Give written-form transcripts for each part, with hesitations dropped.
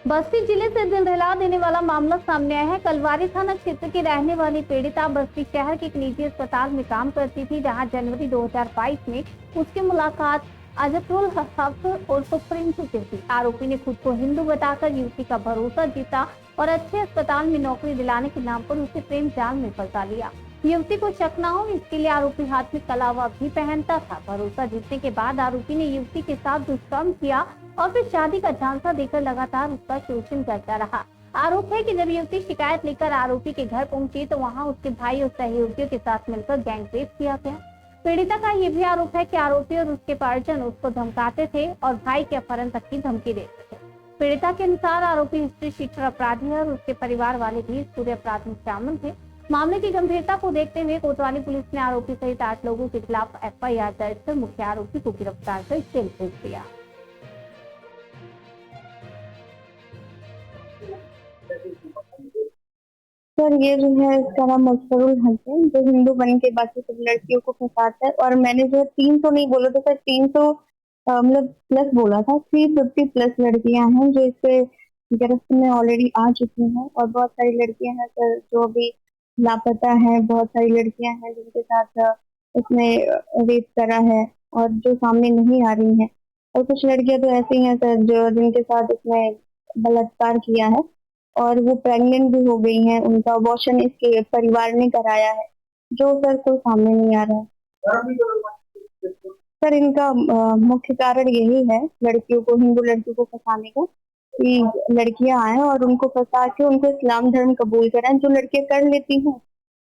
बस्ती जिले से दिल दहला देने वाला मामला सामने आया है। कलवारी थाना क्षेत्र की रहने वाली पीड़िता बस्ती शहर के एक निजी अस्पताल में काम करती थी, जहां जनवरी 2022 में उसकी मुलाकात अजतुल हक उर्फ प्रिंस से थी। आरोपी ने खुद को हिंदू बताकर युवती का भरोसा जीता और अच्छे अस्पताल में नौकरी दिलाने के नाम पर उसे प्रेम जाल में फंसा लिया। युवती को शक न हो, इसके लिए आरोपी हाथ में कलावा भी पहनता था। भरोसा जीतने के बाद आरोपी ने युवती के साथ दुष्कर्म किया और फिर शादी का झांसा देकर लगातार उसका शोषण करता रहा। आरोप है कि जब युवती शिकायत लेकर आरोपी के घर पहुंची तो वहां उसके भाई और सहयोगियों के साथ मिलकर गैंग रेप किया गया। पीड़िता का ये भी आरोप है कि आरोपी और उसके परिजन उसको धमकाते थे और भाई के अपहरण तक की धमकी देते थे। पीड़िता के अनुसार आरोपी हिस्ट्री शीटर अपराधी है और उसके परिवार वाले भी इस पूरे अपराध में शामिल थे। मामले की गंभीरता को देखते हुए कोतवाली पुलिस ने आरोपी सहित 8 लोगों के खिलाफ FIR दर्ज कर मुख्य आरोपी को गिरफ्तार कर जेल भेज दिया। सर ये जो है इसका नाम मजफरुल हक है, जो हिंदू बन के बाकी सब लड़कियों को फंसाता है। और मैंने जो है 300 नहीं बोला था सर, 300 मतलब प्लस बोला था। 350 प्लस लड़कियां हैं जो इससे गिरफ्त में ऑलरेडी आ चुकी हैं, और बहुत सारी लड़कियां हैं सर जो अभी लापता हैं। बहुत सारी लड़कियां हैं जिनके साथ इसने रेप करा है और जो सामने नहीं आ रही हैं। और कुछ लड़कियां तो ऐसी हैं सर जो जिनके साथ इसने बलात्कार किया है और वो प्रेग्नेंट भी हो गई हैं। उनका अबॉर्शन इसके परिवार ने कराया है, जो सर कोई सामने नहीं आ रहा है। सर इनका मुख्य कारण यही है लड़कियों को, हिंदू लड़कियों को फंसाने का, कि लड़कियां आए और उनको फंसा के उनको इस्लाम धर्म कबूल कराएं, जो लड़कियां कर लेती हैं।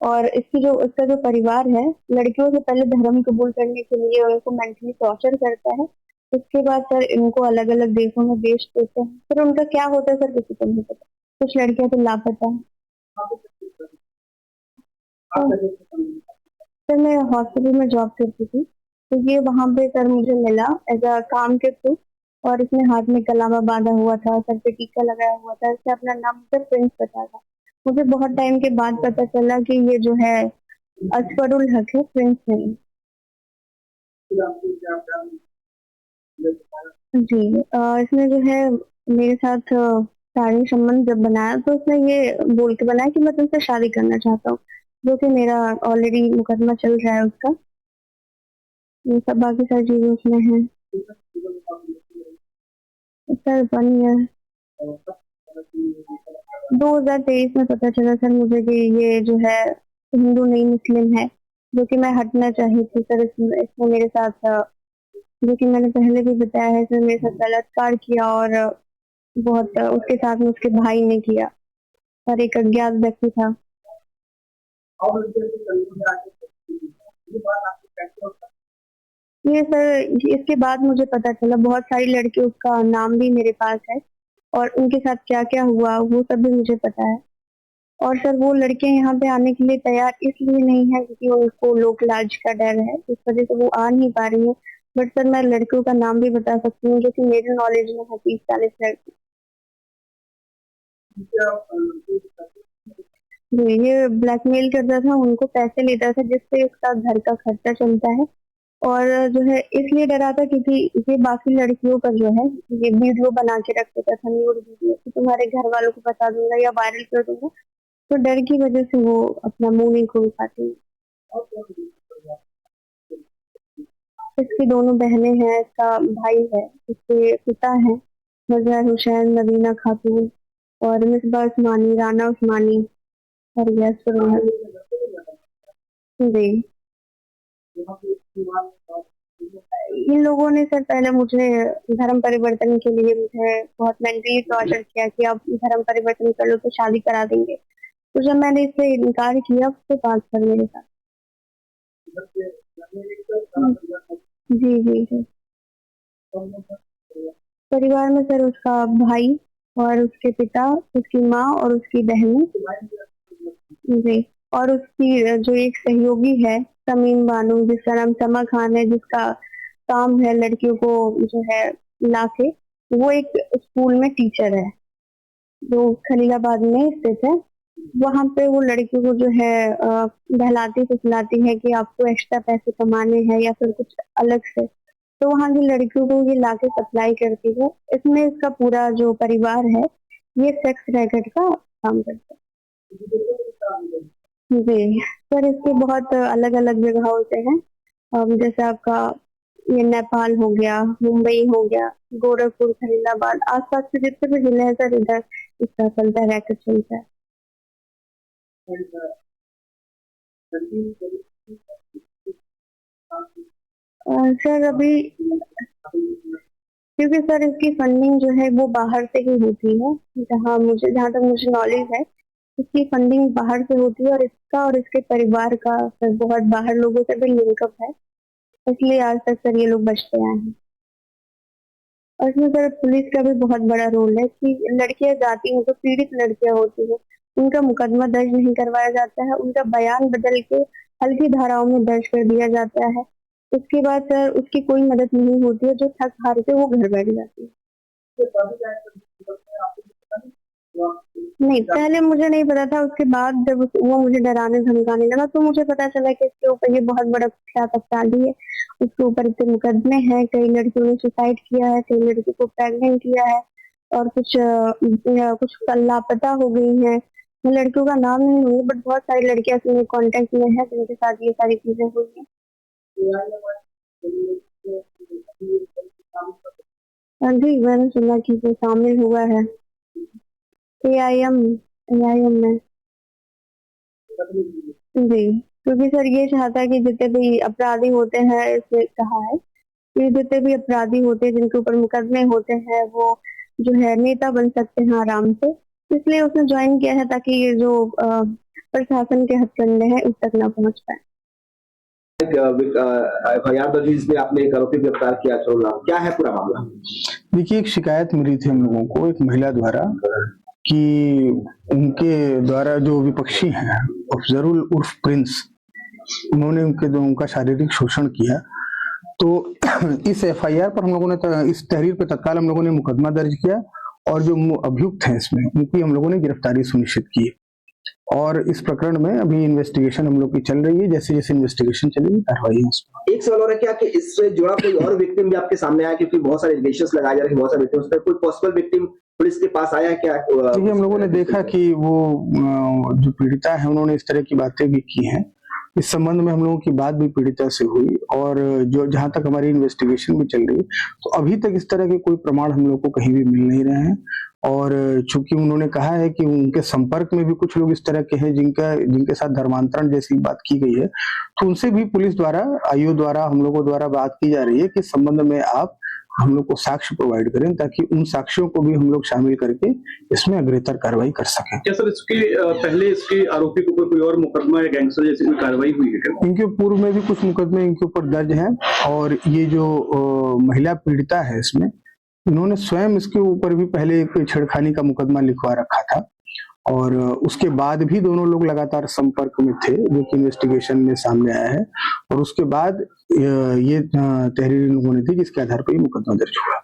और इसका जो परिवार है, लड़कियों से पहले धर्म कबूल करने के लिए उनको मेंटली टॉर्चर करता है। उसके बाद सर इनको अलग अलग देशों में भेज देते हैं। फिर उनका क्या होता है सर किसी को नहीं पता। कुछ लड़कियां तो लापता हैं। सर मैं हॉस्पिटल में जॉब करती थी, तो ये वहां पे सर मुझे मिला एज अ काम के थ्रू। और इसने हाथ में कलावा बांधा हुआ था, सर पे टीका लगाया हुआ था। इससे अपना नाम सर प्रिंस बता था। मुझे बहुत टाइम के बाद पता चला कि ये जो है असफरुल हक है, प्रिंस नहीं। जी इसने जो है मेरे साथ शारीरिक संबंध जब बनाया तो उसने ये बोल के बनाया कि मैं तुमसे शादी करना चाहता हूँ, जो कि मेरा ऑलरेडी मुकदमा चल रहा है उसका। ये सब बाकी सारी चीजें उसमें है सर। 1 ईयर 2023 में पता चला सर मुझे कि ये जो है हिंदू नहीं मुस्लिम है, जो कि मैं हटना चाही थी सर। इसने मेरे साथ जो कि मैंने पहले भी बताया है सर, मेरे साथ बलात्कार किया और बहुत उसके साथ में उसके भाई ने किया और एक अज्ञात व्यक्ति था। ये सर इसके बाद मुझे पता चला, बहुत सारी लड़कियों का नाम भी मेरे पास है और उनके साथ क्या क्या हुआ वो सब भी मुझे पता है। और सर वो लड़कियां यहाँ पे आने के लिए तैयार इसलिए नहीं है क्योंकि उनको लोक लाज का डर है, इस वजह से वो आ नहीं पा रही है। बट सर मैं लड़कियों का नाम भी बता सकती हूँ जो कि मेरे नॉलेज में है, 30-40 लड़की। ये ब्लैकमेल करता था, उनको पैसे लेता था जिससे उसका घर का खर्चा चलता है। और जो है इसलिए डरा था क्योंकि ये बाकी लड़कियों का जो है ये वीडियो बना के रख देता था, न्यूड वीडियो, कि तुम्हारे घर वालों को बता दूंगा या वायरल कर दूंगा। तो डर की वजह से वो अपना मुंह नहीं खोल पाती। इसकी दोनों बहनें हैं, इसका भाई है, इसके पिता हैं मजहर हुसैन, नवीना खातून और मिसबा उस्मानी, राना उस्मानी और यासर जी। इन लोगों ने सर पहले मुझे धर्म परिवर्तन के लिए मुझे बहुत मेंटली टॉर्चर किया कि आप धर्म परिवर्तन कर लो तो शादी करा देंगे। तो जब मैंने इससे इनकार किया उसके बाद सर मेरे साथ जी जी जी परिवार में सर उसका भाई और उसके पिता, उसकी माँ और उसकी बहनें जी। और उसकी जो एक सहयोगी है तमीम बानो, जिसका नाम समा खान है, जिसका काम है लड़कियों को जो है लाके, वो एक स्कूल में टीचर है जो खलीलाबाद में स्थित है। वहां पे वो लड़कियों को जो है बहलाती फुसलाती है कि आपको एक्स्ट्रा पैसे कमाने हैं या फिर कुछ अलग से। तो वहाँ की लड़कियों को ये लाके सप्लाई करती है। इसमें इसका पूरा जो परिवार है ये सेक्स रैकेट का काम करता है। जी सर, इसके बहुत अलग अलग जगहों से हैं। जैसे आपका ये नेपाल हो गया, मुंबई हो गया, गोरखपुर, फरीदाबाद, आसपास के जितने भी जिले हैं सर, इधर इसका चलता है, रैकेट चलता है। सर अभी क्योंकि सर इसकी फंडिंग जो है वो बाहर से ही होती है, जहाँ तक मुझे नॉलेज है इसकी फंडिंग बाहर से होती है, और इसका और इसके परिवार का सर बहुत बाहर लोगों से भी लिंकअप है, इसलिए आज तक सर ये लोग बचते आए हैं। और इसमें सर पुलिस का भी बहुत बड़ा रोल है कि लड़कियां जाती हैं तो पीड़ित लड़कियां होती है, उनका मुकदमा दर्ज नहीं करवाया जाता है, उनका बयान बदल के हल्की धाराओं में दर्ज कर दिया जाता है। उसके बाद सर उसकी कोई मदद नहीं होती है, जो थक हार के वो घर बैठ जाती है। नहीं, पहले मुझे नहीं पता था, उसके बाद जब वो मुझे डराने धमकाने लगा तो मुझे पता चला कि इसके ऊपर ये बहुत बड़ा कुख्यात अपराधी है, उसके ऊपर इतने मुकदमे हैं, कई लड़कियों ने सुसाइड किया है, कई लड़की को प्रेग्नेंट किया है, और कुछ लापता हो गई हैं। मैं लड़कियों का नाम नहीं लूंगी, बट बहुत सारी लड़कियां मेरे कॉन्टेक्ट में है जिनके साथ ये सारी चीजें हुई हैं। जी मैंने सुना कि वो शामिल हुआ है AIM में। जी, क्योंकि सर ये चाहता है कि जितने भी अपराधी होते हैं, इसने कहा है कि जितने भी अपराधी होते हैं जिनके ऊपर मुकदमे होते हैं वो जो है नेता बन सकते हैं आराम से, इसलिए उसने ज्वाइन किया है ताकि ये जो प्रशासन के हथकंडे हैं उस तक ना पहुंच पाए। FIR दर्ज हुई जिसमें आपने एक आरोपी गिरफ्तार किया, क्या है पूरा मामला? देखिए, एक शिकायत मिली थी हम लोगों को एक महिला द्वारा कि उनके द्वारा जो विपक्षी हैं अफजरुल उर्फ प्रिंस, उन्होंने उनका शारीरिक शोषण किया। तो इस FIR पर हम लोगों ने इस तहरीर पर तत्काल हम लोगों ने मुकदमा दर्ज किया, और जो अभियुक्त हैं इसमें उनकी हम लोगों ने गिरफ्तारी सुनिश्चित की। और इस प्रकरण में अभी इन्वेस्टिगेशन हम लोग की चल रही है, जैसे जैसे इन्वेस्टिगेशन चलेगी कार्रवाई है। एक सवाल और है क्या कि इससे जुड़ा कोई और विक्टिम भी आपके सामने आया, क्योंकि बहुत सारे एलिगेशंस लगाए जा रहे हैं, बहुत सारे विक्टिम्स पे कोई पॉसिबल विक्टिम पुलिस के पास आया है क्या? देखिए, हम लोगों ने देखा कि वो जो पीड़िता है उन्होंने इस तरह की बातें भी की हैं। इस संबंध में हम लोगों की बात भी पीड़िता से हुई, और जो जहां तक हमारी इन्वेस्टिगेशन भी चल रही है, तो अभी तक इस तरह के कोई प्रमाण हम लोग को कहीं भी मिल नहीं रहे हैं। और चूंकि उन्होंने कहा है कि उनके संपर्क में भी कुछ लोग इस तरह के हैं जिनके साथ धर्मांतरण जैसी बात की गई है, तो उनसे भी पुलिस द्वारा, IO द्वारा, हम लोगों द्वारा बात की जा रही है कि इस संबंध में आप हम लोग को साक्ष्य प्रोवाइड करें, ताकि उन साक्ष्यों को भी हम लोग शामिल करके इसमें अग्रेतर कार्रवाई कर सकें। क्या सर इसके पहले इसके आरोपी को कोई और मुकदमा या गैंगस्टर जैसी कोई कार्रवाई हुई है क्या? इनके पूर्व में भी कुछ मुकदमे इनके ऊपर दर्ज हैं, और ये जो महिला पीड़िता है इसमें, इन्होंने स्वयं इसके ऊपर भी पहले एक छेड़खानी का मुकदमा लिखवा रखा था, और उसके बाद भी दोनों लोग लगातार संपर्क में थे, जो कि इन्वेस्टिगेशन में सामने आया है। और उसके बाद ये तहरीर इन लोगों ने दी जिसके आधार पर ये मुकदमा दर्ज हुआ।